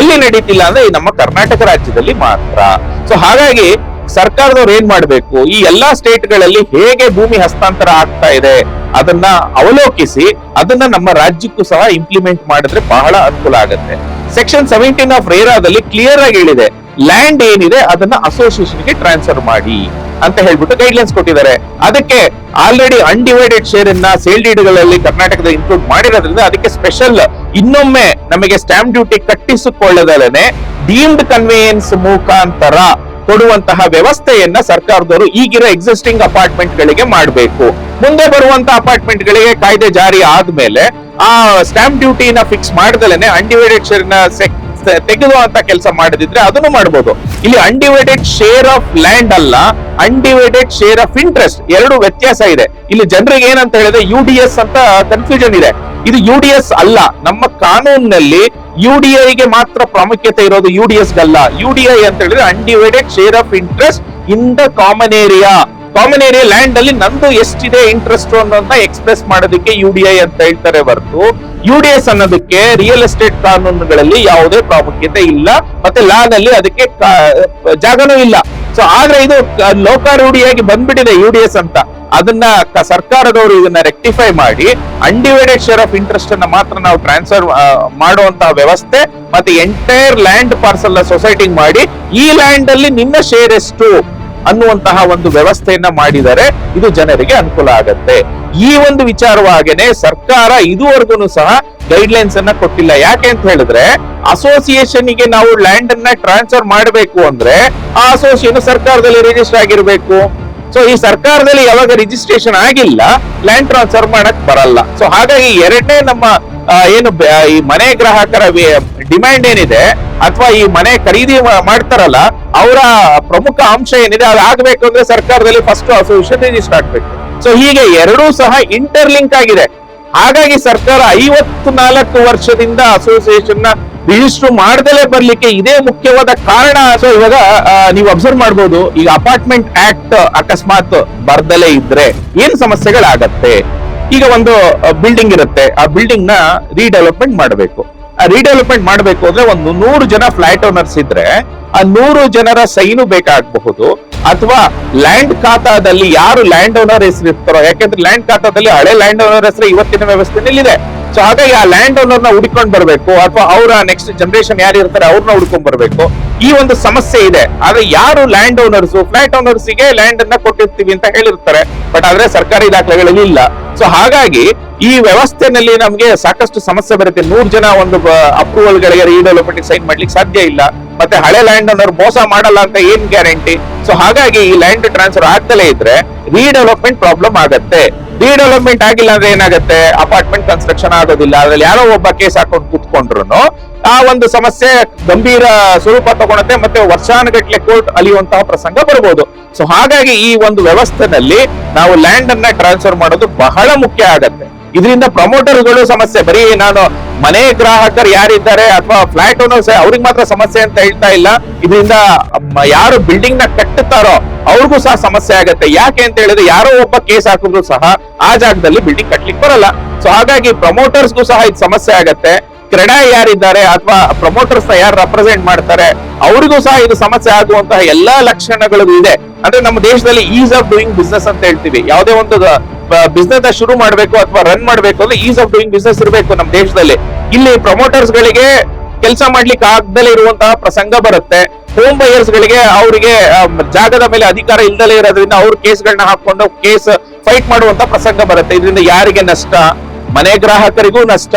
ಎಲ್ಲಿ ನಡೀತಿಲ್ಲ ಅಂದ್ರೆ ನಮ್ಮ ಕರ್ನಾಟಕ ರಾಜ್ಯದಲ್ಲಿ ಮಾತ್ರ. ಸೊ ಹಾಗಾಗಿ ಸರ್ಕಾರದವ್ರು ಏನ್ ಮಾಡ್ಬೇಕು, ಈ ಎಲ್ಲಾ ಸ್ಟೇಟ್ ಗಳಲ್ಲಿ ಹೇಗೆ ಭೂಮಿ ಹಸ್ತಾಂತರ ಆಗ್ತಾ ಇದೆ ಅದನ್ನ ಅವಲೋಕಿಸಿ ಅದನ್ನ ನಮ್ಮ ರಾಜ್ಯಕ್ಕೂ ಸಹ ಇಂಪ್ಲಿಮೆಂಟ್ ಮಾಡಿದ್ರೆ ಬಹಳ ಅನುಕೂಲ ಆಗುತ್ತೆ. ಸೆಕ್ಷನ್ 17 ಆಫ್ ರೇರಾದಲ್ಲಿ ಕ್ಲಿಯರ್ ಆಗಿ ಹೇಳಿದೆ, ಲ್ಯಾಂಡ್ ಏನಿದೆ ಅದನ್ನ ಅಸೋಸಿಯೇಷನ್ಗೆ ಟ್ರಾನ್ಸ್ಫರ್ ಮಾಡಿ ಅಂತ ಹೇಳ್ಬಿಟ್ಟು ಗೈಡ್ಲೈನ್ಸ್ ಕೊಟ್ಟಿದ್ದಾರೆ. ಅದಕ್ಕೆ ಆಲ್ರೆಡಿ ಅನ್ಡಿವೈಡೆಡ್ ಶೇರ್ ಅನ್ನ ಸೇಲ್ ಡೀಡ್ಗಳಲ್ಲಿ ಕರ್ನಾಟಕದ ಇನ್ಕ್ಲೂಡ್ ಮಾಡಿರೋದ್ರಿಂದ ಅದಕ್ಕೆ ಸ್ಪೆಷಲ್ ಇನ್ನೊಮ್ಮೆ ನಮಗೆ ಸ್ಟಾಂಪ್ ಡ್ಯೂಟಿ ಕಟ್ಟಿಸಿಕೊಳ್ಳದಲ್ಲೇ ಡೀಮ್ಡ್ ಕನ್ವೇಯನ್ಸ್ ಮುಖಾಂತರ ಕೊಡುವಂತಹ ವ್ಯವಸ್ಥೆಯನ್ನ ಸರ್ಕಾರದವರು ಈಗಿರೋ ಎಕ್ಸಿಸ್ಟಿಂಗ್ ಅಪಾರ್ಟ್ಮೆಂಟ್ ಗಳಿಗೆ ಮಾಡಬೇಕು. ಮುಂದೆ ಬರುವಂತಹ ಅಪಾರ್ಟ್ಮೆಂಟ್ ಗಳಿಗೆ ಕಾಯ್ದೆ ಜಾರಿ ಆದ್ಮೇಲೆ ಆ ಸ್ಟಾಂಪ್ ಡ್ಯೂಟಿನ ಫಿಕ್ಸ್ ಮಾಡದಲೇನೆ ಅನ್ಡಿವೈಡೆಡ್ ಶೇರ್ ನ ತೆಗೆದುವಂತ ಕೆಲಸ ಮಾಡದಿದ್ರೆ ಅದನ್ನು ಮಾಡಬಹುದು. ಇಲ್ಲಿ ಅನ್ಡಿವೈಡೆಡ್ ಶೇರ್ ಆಫ್ ಲ್ಯಾಂಡ್ ಅಲ್ಲ, ಅನ್ಡಿವೈಡೆಡ್ ಶೇರ್ ಆಫ್ ಇಂಟ್ರೆಸ್ಟ್, ಎರಡು ವ್ಯತ್ಯಾಸ ಇದೆ. ಇಲ್ಲಿ ಜನರಿಗೆ ಏನಂತ ಹೇಳಿದ್ರೆ UDS ಅಂತ ಕನ್ಫ್ಯೂಷನ್ ಇದೆ. ಇದು UDS ಅಲ್ಲ. ನಮ್ಮ ಕಾನೂನಿನಲ್ಲಿ UDIಗೆ ಮಾತ್ರ ಪ್ರಾಮುಖ್ಯತೆ ಇರೋದು, UDS ಗಲ್ಲ. UDI ಅಂತ ಹೇಳಿದ್ರೆ undivided share of interest in the common area. Common area land ಅಲ್ಲಿ ನಂದು ಎಷ್ಟಿದೆ ಇಂಟ್ರೆಸ್ಟ್ ಅನ್ನೋದನ್ನ ಎಕ್ಸ್ಪ್ರೆಸ್ ಮಾಡೋದಕ್ಕೆ UDI ಅಂತ ಹೇಳ್ತಾರೆ ಹೊರತು UDS ಅನ್ನೋದಕ್ಕೆ ರಿಯಲ್ ಎಸ್ಟೇಟ್ ಕಾನೂನುಗಳಲ್ಲಿ ಯಾವುದೇ ಪ್ರಾಮುಖ್ಯತೆ ಇಲ್ಲ, ಮತ್ತೆ ಲಾ ನಲ್ಲಿ ಅದಕ್ಕೆ ಜಾಗನೂ ಇಲ್ಲ. ಸೊ ಆದ್ರೆ ಇದು ಲೋಕಾರೂಢಿಯಾಗಿ ಬಂದ್ಬಿಟ್ಟಿದೆ UDS ಅಂತ. ಅದನ್ನ ಸರ್ಕಾರದವರು ಇದನ್ನ ರೆಕ್ಟಿಫೈ ಮಾಡಿ ಅನ್ಡಿವೈಡೆಡ್ ಶೇರ್ ಆಫ್ ಇಂಟ್ರೆಸ್ಟ್ ಅನ್ನ ಮಾತ್ರ ನಾವು ಟ್ರಾನ್ಸ್ಫರ್ ಮಾಡುವಂತಹ ವ್ಯವಸ್ಥೆ, ಮತ್ತೆ ಎಂಟೈರ್ ಲ್ಯಾಂಡ್ ಪಾರ್ಸಲ್ ಸೊಸೈಟಿ ಮಾಡಿ ಈ ಲ್ಯಾಂಡ್ ಅಲ್ಲಿ ನಿನ್ನ ಶೇರ್ ಎಷ್ಟು ಅನ್ನುವಂತಹ ಒಂದು ವ್ಯವಸ್ಥೆಯನ್ನ ಮಾಡಿದರೆ ಇದು ಜನರಿಗೆ ಅನುಕೂಲ ಆಗತ್ತೆ. ಈ ಒಂದು ವಿಚಾರವಾಗೇನೆ ಸರ್ಕಾರ ಇದುವರೆಗೂ ಸಹ ಗೈಡ್ಲೈನ್ಸ್ ಅನ್ನ ಕೊಟ್ಟಿಲ್ಲ. ಯಾಕೆ ಅಂತ ಹೇಳಿದ್ರೆ ಅಸೋಸಿಯೇಷನ್ ಗೆ ನಾವು ಲ್ಯಾಂಡ್ ಅನ್ನ ಟ್ರಾನ್ಸ್ಫರ್ ಮಾಡಬೇಕು ಅಂದ್ರೆ ಆ ಅಸೋಸಿಯೇಷನ್ ಸರ್ಕಾರದಲ್ಲಿ ರಿಜಿಸ್ಟರ್ ಆಗಿರ್ಬೇಕು. ಸೊ ಈ ಸರ್ಕಾರದಲ್ಲಿ ಯಾವಾಗ ರಿಜಿಸ್ಟ್ರೇಷನ್ ಆಗಿಲ್ಲ ಲ್ಯಾಂಡ್ ಟ್ರಾನ್ಸ್ಫರ್ ಮಾಡಕ್ ಬರಲ್ಲ. ಸೊ ಹಾಗಾಗಿ ಎರಡನೇ ನಮ್ಮ ಏನು ಈ ಮನೆ ಗ್ರಾಹಕರ ಡಿಮ್ಯಾಂಡ್ ಏನಿದೆ ಅಥವಾ ಈ ಮನೆ ಖರೀದಿ ಮಾಡ್ತಾರಲ್ಲ ಅವರ ಪ್ರಮುಖ ಅಂಶ ಏನಿದೆ ಅದು ಆಗ್ಬೇಕು ಅಂದ್ರೆ ಸರ್ಕಾರದಲ್ಲಿ ಫಸ್ಟ್ ಅಸೋಸಿಯೇಷನ್ ರಿಜಿಸ್ಟರ್ ಆಗ್ಬೇಕು. ಸೊ ಹೀಗೆ ಎರಡೂ ಸಹ ಇಂಟರ್ಲಿಂಕ್ ಆಗಿದೆ. ಹಾಗಾಗಿ ಸರ್ಕಾರ 54 ವರ್ಷದಿಂದ ಅಸೋಸಿಯೇಷನ್ ನ ರಿಜಿಸ್ಟರ್ ಮಾಡದಲೇ ಬರ್ಲಿಕ್ಕೆ ಇದೇ ಮುಖ್ಯವಾದ ಕಾರಣ. ಸೊ ಇವಾಗ ನೀವು ಅಬ್ಸರ್ವ್ ಮಾಡ್ಬೋದು, ಈಗ ಅಪಾರ್ಟ್ಮೆಂಟ್ ಆಕ್ಟ್ ಅಕಸ್ಮಾತ್ ಬರ್ದಲೇ ಇದ್ರೆ ಏನ್ ಸಮಸ್ಯೆಗಳಾಗತ್ತೆ. ಈಗ ಒಂದು ಬಿಲ್ಡಿಂಗ್ ಇರುತ್ತೆ, ಆ ಬಿಲ್ಡಿಂಗ್ ನ ರೀಡೆವಲಪ್ಮೆಂಟ್ ಮಾಡಬೇಕು. ಆ ರೀಡೆವಲಪ್ಮೆಂಟ್ ಮಾಡಬೇಕು ಅಂದ್ರೆ ಒಂದು 100 ಜನ ಫ್ಲಾಟ್ ಓನರ್ಸ್ ಇದ್ರೆ ಆ 100 ಜನರ ಸೈನು ಬೇಕಾಗಬಹುದು, ಅಥವಾ ಲ್ಯಾಂಡ್ ಖಾತಾದಲ್ಲಿ ಯಾರು ಲ್ಯಾಂಡ್ ಓನರ್ ಹೆಸರು ಇರ್ತಾರೋ, ಯಾಕೆಂದ್ರೆ ಲ್ಯಾಂಡ್ ಖಾತಾದಲ್ಲಿ ಹಳೆ ಲ್ಯಾಂಡ್ ಓನರ್ ಹೆಸರು ಇವತ್ತಿನ ವ್ಯವಸ್ಥೆನಲ್ಲಿ ಇದೆ. ಸೊ ಹಾಗಾಗಿ ಆ ಲ್ಯಾಂಡ್ ಓನರ್ ನ ಹುಡ್ಕೊಂಡ್ ಬರ್ಬೇಕು, ಅಥವಾ ಅವರ ನೆಕ್ಸ್ಟ್ ಜನರೇಷನ್ ಯಾರು ಇರ್ತಾರೆ ಅವ್ರನ್ನ ಹುಡ್ಕೊಂಡ್ ಬರ್ಬೇಕು. ಈ ಒಂದು ಸಮಸ್ಯೆ ಇದೆ. ಆದ್ರೆ ಯಾರು ಲ್ಯಾಂಡ್ ಓನರ್ಸ್ ಫ್ಲಾಟ್ ಓನರ್ಸ್ ಗೆ ಲ್ಯಾಂಡ್ ಅನ್ನ ಕೊಟ್ಟಿರ್ತೀವಿ ಅಂತ ಹೇಳಿರ್ತಾರೆ, ಬಟ್ ಆದ್ರೆ ಸರ್ಕಾರಿ ದಾಖಲೆಗಳಲ್ಲಿ ಇಲ್ಲ. ಸೊ ಹಾಗಾಗಿ ಈ ವ್ಯವಸ್ಥೆನಲ್ಲಿ ನಮ್ಗೆ ಸಾಕಷ್ಟು ಸಮಸ್ಯೆ ಬರುತ್ತೆ. 100 ಜನ ಒಂದು ಅಪ್ರೂವಲ್ ಗಳಿಗೆ ರೀಡೆವಲಪ್ಮೆಂಟ್ ಸೈನ್ ಮಾಡ್ಲಿಕ್ಕೆ ಸಾಧ್ಯ ಇಲ್ಲ. ಮತ್ತೆ ಹಳೆ ಲ್ಯಾಂಡ್ ಓನರ್ ಮೋಸ ಮಾಡಲ್ಲ ಅಂತ ಏನ್ ಗ್ಯಾರಂಟಿ? ಸೊ ಹಾಗಾಗಿ ಈ ಲ್ಯಾಂಡ್ ಟ್ರಾನ್ಸ್ಫರ್ ಆಗ್ದಲೇ ಇದ್ರೆ ರೀಡೆವಲಪ್ಮೆಂಟ್ ಪ್ರಾಬ್ಲಮ್ ಆಗತ್ತೆ. ರೀಡೆವಲಪ್ಮೆಂಟ್ ಆಗಿಲ್ಲ ಅಂದ್ರೆ ಏನಾಗುತ್ತೆ, ಅಪಾರ್ಟ್ಮೆಂಟ್ ಕನ್ಸ್ಟ್ರಕ್ಷನ್ ಆಗೋದಿಲ್ಲ. ಅದ್ರಲ್ಲಿ ಯಾರೋ ಒಬ್ಬ ಕೇಸ್ ಹಾಕೊಂಡು ಕೂತ್ಕೊಂಡ್ರು ಆ ಒಂದು ಸಮಸ್ಯೆ ಗಂಭೀರ ಸ್ವರೂಪ ತಗೊಳುತ್ತೆ, ಮತ್ತೆ ವರ್ಷಾನುಗಟ್ಲೆ ಕೋರ್ಟ್ ಅಲಿಯುವಂತಹ ಪ್ರಸಂಗ ಬರ್ಬೋದು. ಸೊ ಹಾಗಾಗಿ ಈ ಒಂದು ವ್ಯವಸ್ಥೆನಲ್ಲಿ ನಾವು ಲ್ಯಾಂಡ್ ಅನ್ನ ಟ್ರಾನ್ಸ್ಫರ್ ಮಾಡೋದು ಬಹಳ ಮುಖ್ಯ ಆಗತ್ತೆ. ಇದರಿಂದ ಪ್ರಮೋಟರ್ಗಳು ಸಮಸ್ಯೆ, ಬರೀ ನಾನು ಮನೆ ಗ್ರಾಹಕರು ಯಾರಿದ್ದಾರೆ ಅಥವಾ ಫ್ಲಾಟ್ ಓನರ್ಸ್ ಅವ್ರಿಗೆ ಮಾತ್ರ ಸಮಸ್ಯೆ ಅಂತ ಹೇಳ್ತಾ ಇಲ್ಲ. ಇದರಿಂದ ಯಾರು ಬಿಲ್ಡಿಂಗ್ ನ ಕಟ್ಟುತ್ತಾರೋ ಅವ್ರಿಗೂ ಸಹ ಸಮಸ್ಯೆ ಆಗತ್ತೆ. ಯಾಕೆ ಅಂತ ಹೇಳಿದ್ರೆ ಯಾರೋ ಒಬ್ಬ ಕೇಸ್ ಹಾಕಿದ್ರು ಸಹ ಆ ಜಾಗದಲ್ಲಿ ಬಿಲ್ಡಿಂಗ್ ಕಟ್ಲಿಕ್ಕೆ ಬರಲ್ಲ. ಸೊ ಹಾಗಾಗಿ ಪ್ರಮೋಟರ್ಸ್ಗೂ ಸಹ ಇದು ಸಮಸ್ಯೆ ಆಗತ್ತೆ. ಕ್ರೆಡಾ ಯಾರಿದ್ದಾರೆ ಅಥವಾ ಪ್ರಮೋಟರ್ಸ್ ನ ಯಾರು ರೆಪ್ರೆಸೆಂಟ್ ಮಾಡ್ತಾರೆ ಅವರಿಗೂ ಸಹ ಇದು ಸಮಸ್ಯೆ ಆಗುವಂತಹ ಎಲ್ಲಾ ಲಕ್ಷಣಗಳು ಇದೆ. ಅಂದ್ರೆ ನಮ್ಮ ದೇಶದಲ್ಲಿ ಈಸ್ ಆಫ್ ಡೂಯಿಂಗ್ ಬಿಸ್ನೆಸ್ ಅಂತ ಹೇಳ್ತೀವಿ. ಯಾವುದೇ ಒಂದು ಬಿಸ್ನೆಸ್ ಶುರು ಮಾಡಬೇಕು ಅಥವಾ ರನ್ ಮಾಡಬೇಕು ಅಂದ್ರೆ ಈಸ್ ಆಫ್ ಡೂಯಿಂಗ್ ಬಿಸ್ನೆಸ್ ಇರಬೇಕು ನಮ್ಮ ದೇಶದಲ್ಲಿ. ಇಲ್ಲಿ ಪ್ರಮೋಟರ್ಸ್ ಗಳಿಗೆ ಕೆಲಸ ಮಾಡ್ಲಿಕ್ಕೆ ಆಗದಲೇ ಇರುವಂತಹ ಪ್ರಸಂಗ ಬರುತ್ತೆ. ಹೋಮ್ ಬಯರ್ಸ್ ಗಳಿಗೆ ಅವರಿಗೆ ಜಾಗದ ಮೇಲೆ ಅಧಿಕಾರ ಇಲ್ದಲೇ ಇರೋದ್ರಿಂದ ಅವ್ರ ಕೇಸ್ಗಳನ್ನ ಹಾಕೊಂಡು ಕೇಸ್ ಫೈಟ್ ಮಾಡುವಂತ ಪ್ರಸಂಗ ಬರುತ್ತೆ. ಇದರಿಂದ ಯಾರಿಗೆ ನಷ್ಟ? ಮನೆ ಗ್ರಾಹಕರಿಗೂ ನಷ್ಟ,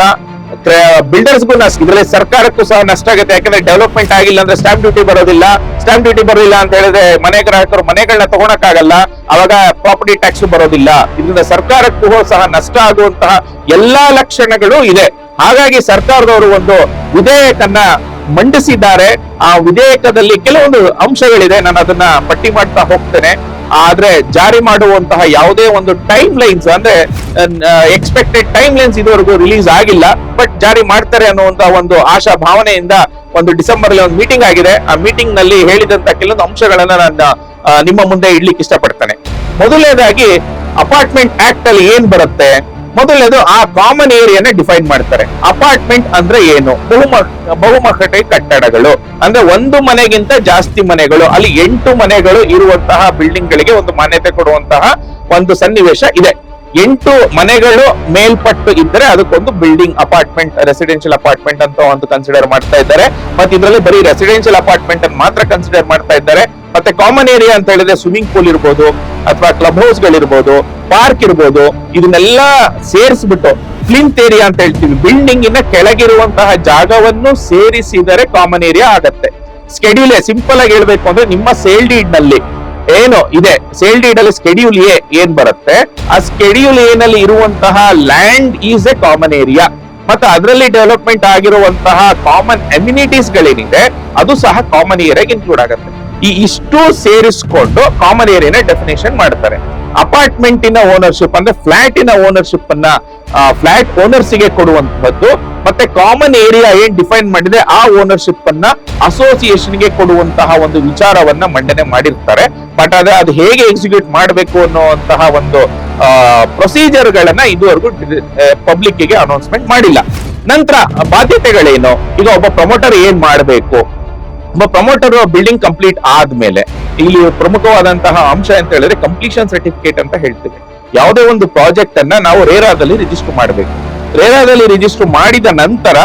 ಬಿಲ್ಡರ್ಸ್ಗೂ ನಷ್ಟ. ಇದರಲ್ಲಿ ಸರ್ಕಾರಕ್ಕೂ ಸಹ ನಷ್ಟ ಆಗುತ್ತೆ. ಯಾಕಂದ್ರೆ ಡೆವಲಪ್ಮೆಂಟ್ ಆಗಿಲ್ಲ ಅಂದ್ರೆ ಸ್ಟಾಂಪ್ ಡ್ಯೂಟಿ ಬರೋದಿಲ್ಲ. ಸ್ಟಾಂಪ್ ಡ್ಯೂಟಿ ಬರೋದಿಲ್ಲ ಅಂತ ಹೇಳಿದ್ರೆ ಮನೆ ಗ್ರಾಹಕರು ಮನೆಗಳನ್ನ ತಗೊಳಕ್ ಆಗಲ್ಲ, ಅವಾಗ ಪ್ರಾಪರ್ಟಿ ಟ್ಯಾಕ್ಸ್ ಬರೋದಿಲ್ಲ. ಇದರಿಂದ ಸರ್ಕಾರಕ್ಕೂ ಸಹ ನಷ್ಟ ಆಗುವಂತಹ ಎಲ್ಲಾ ಲಕ್ಷಣಗಳು ಇದೆ. ಹಾಗಾಗಿ ಸರ್ಕಾರದವರು ಒಂದು ವಿಧೇಯಕನ್ನ ಮಂಡಿಸಿದ್ದಾರೆ. ಆ ವಿಧೇಯಕದಲ್ಲಿ ಕೆಲವೊಂದು ಅಂಶಗಳಿದೆ, ನಾನು ಅದನ್ನ ಪಟ್ಟಿ ಮಾಡ್ತಾ ಹೋಗ್ತೇನೆ. ಆದ್ರೆ ಜಾರಿ ಮಾಡುವಂತಹ ಯಾವುದೇ ಒಂದು ಟೈಮ್ ಲೈನ್ಸ್ ಅಂದ್ರೆ ಎಕ್ಸ್ಪೆಕ್ಟೆಡ್ ಟೈಮ್ ಲೈನ್ಸ್ ಇದುವರೆಗೂ ರಿಲೀಸ್ ಆಗಿಲ್ಲ. ಬಟ್ ಜಾರಿ ಮಾಡ್ತಾರೆ ಅನ್ನುವಂತಹ ಒಂದು ಆಶಾ ಭಾವನೆಯಿಂದ ಒಂದು ಡಿಸೆಂಬರ್ ಅಲ್ಲಿ ಒಂದು ಮೀಟಿಂಗ್ ಆಗಿದೆ. ಆ ಮೀಟಿಂಗ್ ನಲ್ಲಿ ಹೇಳಿದಂತ ಕೆಲವೊಂದು ಅಂಶಗಳನ್ನ ನಾನು ನಿಮ್ಮ ಮುಂದೆ ಇಡ್ಲಿಕ್ಕೆ ಇಷ್ಟಪಡ್ತೇನೆ. ಮೊದಲನೇದಾಗಿ ಅಪಾರ್ಟ್ಮೆಂಟ್ ಆಕ್ಟ್ ಅಲ್ಲಿ ಏನ್ ಬರುತ್ತೆ, ಮೊದಲನೇದು ಆ ಕಾಮನ್ ಏರಿಯಾನ ಡಿಫೈನ್ ಮಾಡ್ತಾರೆ. ಅಪಾರ್ಟ್ಮೆಂಟ್ ಅಂದ್ರೆ ಏನು? ಬಹುಮಹಡಿ ಕಟ್ಟಡಗಳು ಅಂದ್ರೆ ಒಂದು ಮನೆಗಿಂತ ಜಾಸ್ತಿ ಮನೆಗಳು, ಅಲ್ಲಿ 8 ಮನೆಗಳು ಇರುವಂತಹ ಬಿಲ್ಡಿಂಗ್ ಗಳಿಗೆ ಒಂದು ಮಾನ್ಯತೆ ಕೊಡುವಂತಹ ಒಂದು ಸನ್ನಿವೇಶ ಇದೆ. 8 ಮನೆಗಳು ಮೇಲ್ಪಟ್ಟು ಇದ್ದರೆ ಅದಕ್ಕೊಂದು ಬಿಲ್ಡಿಂಗ್ ಅಪಾರ್ಟ್ಮೆಂಟ್, ರೆಸಿಡೆನ್ಷಿಯಲ್ ಅಪಾರ್ಟ್ಮೆಂಟ್ ಅಂತ ಒಂದು ಕನ್ಸಿಡರ್ ಮಾಡ್ತಾ ಇದ್ದಾರೆ. ಮತ್ತೆ ಇದರಲ್ಲಿ ಬರೀ ರೆಸಿಡೆನ್ಷಿಯಲ್ ಅಪಾರ್ಟ್ಮೆಂಟ್ ಅನ್ನು ಮಾತ್ರ ಕನ್ಸಿಡರ್ ಮಾಡ್ತಾ ಇದ್ದಾರೆ. ಮತ್ತೆ ಕಾಮನ್ ಏರಿಯಾ ಅಂತ ಹೇಳಿದ್ರೆ ಸ್ವಿಮ್ಮಿಂಗ್ ಪೂಲ್ ಇರ್ಬೋದು, ಅಥವಾ ಕ್ಲಬ್ ಹೌಸ್ ಗಳಿರ್ಬೋದು, ಪಾರ್ಕ್ ಇರ್ಬೋದು, ಇದನ್ನೆಲ್ಲ ಸೇರಿಸ್ಬಿಟ್ಟು ಪ್ಲಿಂತ್ ಏರಿಯಾ ಅಂತ ಹೇಳ್ತೀವಿ. ಬಿಲ್ಡಿಂಗ್ ಇನ ಕೆಳಗಿರುವಂತಹ ಜಾಗವನ್ನು ಸೇರಿಸಿದರೆ ಕಾಮನ್ ಏರಿಯಾ ಆಗತ್ತೆ. ಸ್ಕೆಡ್ಯೂಲ್ ಸಿಂಪಲ್ ಆಗಿ ಹೇಳ್ಬೇಕು ಅಂದ್ರೆ ನಿಮ್ಮ ಸೇಲ್ ಡೀಡ್ ನಲ್ಲಿ ಏನು ಇದೆ, ಸೇಲ್ ಡೀಡ್ ಅಲ್ಲಿ ಸ್ಕೆಡ್ಯೂಲ್ ಎ ಏನ್ ಬರುತ್ತೆ, ಆ ಸ್ಕೆಡ್ಯೂಲ್ ಎ ನಲ್ಲಿ ಇರುವಂತಹ land is A common area. ಮತ್ತೆ ಅದರಲ್ಲಿ ಡೆವಲಪ್ಮೆಂಟ್ ಆಗಿರುವಂತಹ ಕಾಮನ್ ಅಮ್ಯುನಿಟೀಸ್ ಗಳೇನಿದೆ ಅದು ಸಹ ಕಾಮನ್ ಏರಿಯಾಗೆ ಇನ್ಕ್ಲೂಡ್ ಆಗುತ್ತೆ. ಈ ಇಷ್ಟು ಸೇರಿಸ್ಕೊಂಡು ಕಾಮನ್ ಏರಿಯಾನ ಡೆಫಿನೇಷನ್ ಮಾಡ್ತಾರೆ. ಅಪಾರ್ಟ್ಮೆಂಟಿನ ಓನರ್ಶಿಪ್ ಅಂದ್ರೆ ಫ್ಲಾಟಿನ ಓನರ್ಶಿಪ್ ಅನ್ನ ಫ್ಲಾಟ್ ಓನರ್ಸ್ ಗೆ ಕೊಡುವಂತದ್ದು, ಮತ್ತೆ ಕಾಮನ್ ಏರಿಯಾ ಏನ್ ಡಿಫೈನ್ ಮಾಡಿದೆ ಆ ಓನರ್ಶಿಪ್ ಅನ್ನ ಅಸೋಸಿಯೇಷನ್ ಗೆ ಕೊಡುವಂತಹ ಒಂದು ವಿಚಾರವನ್ನ ಮಂಡನೆ ಮಾಡಿರ್ತಾರೆ. ಬಟ್ ಆದ್ರೆ ಅದು ಹೇಗೆ ಎಕ್ಸಿಕ್ಯೂಟ್ ಮಾಡಬೇಕು ಅನ್ನುವಂತಹ ಒಂದು ಪ್ರೊಸೀಜರ್ ಗಳನ್ನ ಇದುವರೆಗೂ ಪಬ್ಲಿಕ್ ಗೆ ಅನೌನ್ಸ್ಮೆಂಟ್ ಮಾಡಿಲ್ಲ. ನಂತರ ಬಾಧ್ಯತೆಗಳೇನು, ಈಗ ಒಬ್ಬ ಪ್ರಮೋಟರ್ ಏನ್ ಮಾಡಬೇಕು, ಒಬ್ಬ ಪ್ರಮೋಟರ್ ಬಿಲ್ಡಿಂಗ್ ಕಂಪ್ಲೀಟ್ ಆದ್ಮೇಲೆ ಇಲ್ಲಿ ಪ್ರಮುಖವಾದಂತಹ ಅಂಶ ಅಂತ ಹೇಳಿದ್ರೆ ಕಂಪ್ಲೀಷನ್ ಸರ್ಟಿಫಿಕೇಟ್ ಅಂತ ಹೇಳ್ತೀವಿ. ಯಾವುದೇ ಒಂದು ಪ್ರಾಜೆಕ್ಟ್ ಅನ್ನ ನಾವು ರೇರಾದಲ್ಲಿ ರಿಜಿಸ್ಟರ್ ಮಾಡಬೇಕು. ರೇರಾದಲ್ಲಿ ರಿಜಿಸ್ಟರ್ ಮಾಡಿದ ನಂತರ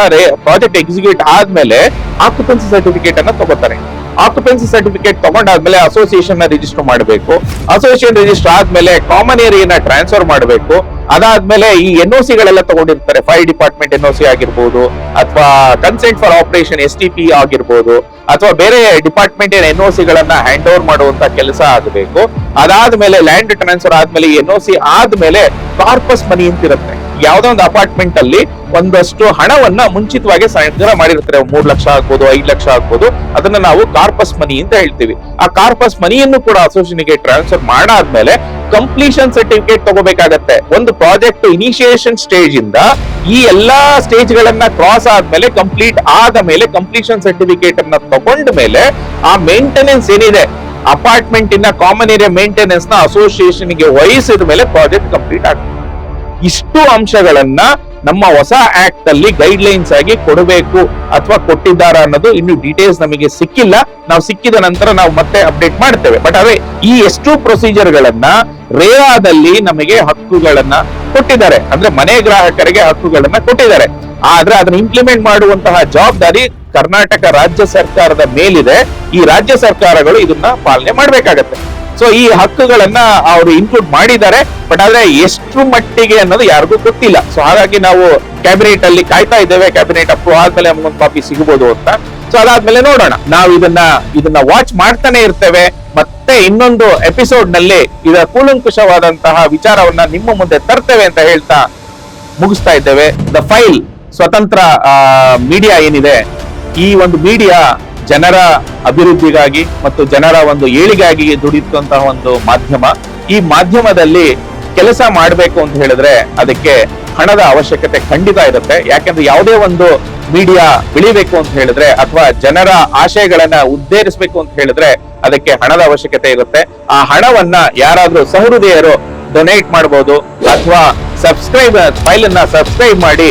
ಪ್ರಾಜೆಕ್ಟ್ ಎಕ್ಸಿಕ್ಯೂಟ್ ಆದ್ಮೇಲೆ ಆಕ್ಯುಪೆನ್ಸಿ ಸರ್ಟಿಫಿಕೇಟ್ ಅನ್ನ ತಗೋತಾರೆ. ಆಕ್ಯುಪೆನ್ಸಿ ಸರ್ಟಿಫಿಕೇಟ್ ತಗೊಂಡಾದ್ಮೇಲೆ ಅಸೋಸಿಯೇಷನ್ ನ ರಿಜಿಸ್ಟರ್ ಮಾಡಬೇಕು. ಅಸೋಸಿಯೇಷನ್ ರಿಜಿಸ್ಟರ್ ಆದ್ಮೇಲೆ ಕಾಮನ್ ಏರಿಯಾನ ಟ್ರಾನ್ಸ್ಫರ್ ಮಾಡಬೇಕು. ಅದಾದ್ಮೇಲೆ ಈ NOC ಗಳೆಲ್ಲ ತಗೊಂಡಿರ್ತಾರೆ, ಫೈರ್ ಡಿಪಾರ್ಟ್ಮೆಂಟ್ NOC ಆಗಿರ್ಬೋದು, ಅಥವಾ ಕನ್ಸೆಂಟ್ ಫಾರ್ ಆಪರೇಷನ್ STP ಆಗಿರ್ಬೋದು, ಅಥವಾ ಬೇರೆ ಡಿಪಾರ್ಟ್ಮೆಂಟ್ NOC ಗಳನ್ನ ಹ್ಯಾಂಡ್ ಓವರ್ ಮಾಡುವಂತ ಕೆಲಸ ಆಗಬೇಕು. ಅದಾದ್ಮೇಲೆ ಲ್ಯಾಂಡ್ ಟ್ರಾನ್ಸ್ಫರ್ ಆದ್ಮೇಲೆ NOC ಆದ್ಮೇಲೆ ಕಾರ್ಪಸ್ ಮನಿ ಅಂತ ಇರುತ್ತೆ. ಯಾವ್ದೋ ಒಂದು ಅಪಾರ್ಟ್ಮೆಂಟ್ ಅಲ್ಲಿ ಒಂದಷ್ಟು ಹಣವನ್ನ ಮುಂಚಿತವಾಗಿ ಸಂಗ್ರಹ ಮಾಡಿರ್ತಾರೆ, 3 ಲಕ್ಷ ಆಗ್ಬೋದು, 5 ಲಕ್ಷ ಆಗ್ಬೋದು. ಅದನ್ನ ನಾವು ಕಾರ್ಪಸ್ ಮನಿ ಅಂತ ಹೇಳ್ತೀವಿ. ಆ ಕಾರ್ಪಸ್ ಮನಿಯನ್ನು ಕೂಡ ಅಸೋಸಿಯೇಷನ್ಗೆ ಟ್ರಾನ್ಸ್ಫರ್ ಮಾಡಾದ್ಮೇಲೆ ಕಂಪ್ಲೀಷನ್ ಸರ್ಟಿಫಿಕೇಟ್ ತಗೋಬೇಕಾಗತ್ತೆ. ಒಂದು ಪ್ರಾಜೆಕ್ಟ್ ಇನಿಷಿಯೇಷನ್ ಸ್ಟೇಜ್ ಇಂದ ಈ ಎಲ್ಲಾ ಸ್ಟೇಜ್ ಗಳನ್ನ ಕ್ರಾಸ್ ಆದ್ಮೇಲೆ ಕಂಪ್ಲೀಟ್ ಆದ ಮೇಲೆ ಕಂಪ್ಲೀಷನ್ ಸರ್ಟಿಫಿಕೇಟ್ ಅನ್ನ ತಗೊಂಡ ಮೇಲೆ ಆ ಮೇಂಟೆನೆನ್ಸ್ ಏನಿದೆ ಅಪಾರ್ಟ್ಮೆಂಟ್ ಇನ ಕಾಮನ್ ಏರಿಯಾ ಮೇಂಟೆನೆನ್ಸ್ ನ ಅಸೋಸಿಯೇಷನ್ ಗೆ ವಹಿಸಿದ ಮೇಲೆ ಪ್ರಾಜೆಕ್ಟ್ ಕಂಪ್ಲೀಟ್ ಆಗ್ತದೆ. ಇಷ್ಟು ಅಂಶಗಳನ್ನ ನಮ್ಮ ಹೊಸ ಆಕ್ಟ್ ಅಲ್ಲಿ ಗೈಡ್ ಲೈನ್ಸ್ ಆಗಿ ಕೊಡಬೇಕು ಅಥವಾ ಕೊಟ್ಟಿದ್ದಾರ ಅನ್ನೋದು ಇನ್ನು ಡೀಟೇಲ್ಸ್ ನಮಗೆ ಸಿಕ್ಕಿಲ್ಲ. ನಾವು ಸಿಕ್ಕಿದ ನಂತರ ನಾವು ಮತ್ತೆ ಅಪ್ಡೇಟ್ ಮಾಡ್ತೇವೆ. ಬಟ್ ಅದೇ ಈ ಎಷ್ಟು ಪ್ರೊಸೀಜರ್ ಗಳನ್ನ ರೇರಾದಲ್ಲಿ ನಮಗೆ ಹಕ್ಕುಗಳನ್ನ ಕೊಟ್ಟಿದ್ದಾರೆ, ಅಂದ್ರೆ ಮನೆ ಗ್ರಾಹಕರಿಗೆ ಹಕ್ಕುಗಳನ್ನ ಕೊಟ್ಟಿದ್ದಾರೆ. ಆದ್ರೆ ಅದನ್ನ ಇಂಪ್ಲಿಮೆಂಟ್ ಮಾಡುವಂತಹ ಜವಾಬ್ದಾರಿ ಕರ್ನಾಟಕ ರಾಜ್ಯ ಸರ್ಕಾರದ ಮೇಲಿದೆ. ಈ ರಾಜ್ಯ ಸರ್ಕಾರಗಳು ಇದನ್ನ ಪಾಲನೆ ಮಾಡ್ಬೇಕಾಗತ್ತೆ. ಸೊ ಈ ಹಕ್ಕುಗಳನ್ನ ಅವರು ಇನ್ಕ್ಲೂಡ್ ಮಾಡಿದ್ದಾರೆ, ಬಟ್ ಆದ್ರೆ ಎಷ್ಟು ಮಟ್ಟಿಗೆ ಅನ್ನೋದು ಯಾರಿಗೂ ಗೊತ್ತಿಲ್ಲ. ಸೊ ಹಾಗಾಗಿ ನಾವು ಕ್ಯಾಬಿನೆಟ್ ಅಲ್ಲಿ ಕಾಯ್ತಾ ಇದ್ದೇವೆ, ಕ್ಯಾಬಿನೆಟ್ ಅಪ್ರೂವ್ ಆದ್ಮೇಲೆ ನಮಗೊಂದು ಕಾಪಿ ಸಿಗಬಹುದು ಅಂತ. ಸೊ ಅದಾದ್ಮೇಲೆ ನೋಡೋಣ, ನಾವು ಇದನ್ನ ವಾಚ್ ಮಾಡ್ತಾನೆ ಇರ್ತೇವೆ. ಮತ್ತೆ ಇನ್ನೊಂದು ಎಪಿಸೋಡ್ ನಲ್ಲಿ ಇದರ ಕೂಲಂಕುಷವಾದಂತಹ ವಿಚಾರವನ್ನ ನಿಮ್ಮ ಮುಂದೆ ತರ್ತೇವೆ ಅಂತ ಹೇಳ್ತಾ ಮುಗಿಸ್ತಾ ಇದ್ದೇವೆ. ದ ಫೈಲ್ ಸ್ವತಂತ್ರ ಮೀಡಿಯಾ ಏನಿದೆ, ಈ ಒಂದು ಮೀಡಿಯಾ ಜನರ ಅಭಿವೃದ್ಧಿಗಾಗಿ ಮತ್ತು ಜನರ ಒಂದು ಏಳಿಗಾಗಿ ದುಡಿಯುವಂತಹ ಒಂದು ಮಾಧ್ಯಮ. ಈ ಮಾಧ್ಯಮದಲ್ಲಿ ಕೆಲಸ ಮಾಡಬೇಕು ಅಂತ ಹೇಳಿದ್ರೆ ಅದಕ್ಕೆ ಹಣದ ಅವಶ್ಯಕತೆ ಖಂಡಿತ ಇರುತ್ತೆ. ಯಾಕೆಂದ್ರೆ ಯಾವುದೇ ಒಂದು ಮೀಡಿಯಾ ಬೆಳಿಬೇಕು ಅಂತ ಹೇಳಿದ್ರೆ ಅಥವಾ ಜನರ ಆಶಯಗಳನ್ನ ಉದ್ದೇರಿಸಬೇಕು ಅಂತ ಹೇಳಿದ್ರೆ ಅದಕ್ಕೆ ಹಣದ ಅವಶ್ಯಕತೆ ಇರುತ್ತೆ. ಆ ಹಣವನ್ನ ಯಾರಾದ್ರೂ ಸಹೃದಯರು ಡೊನೇಟ್ ಮಾಡಬಹುದು ಅಥವಾ ಫೈಲ್ ಅನ್ನ ಸಬ್ಸ್ಕ್ರೈಬ್ ಮಾಡಿ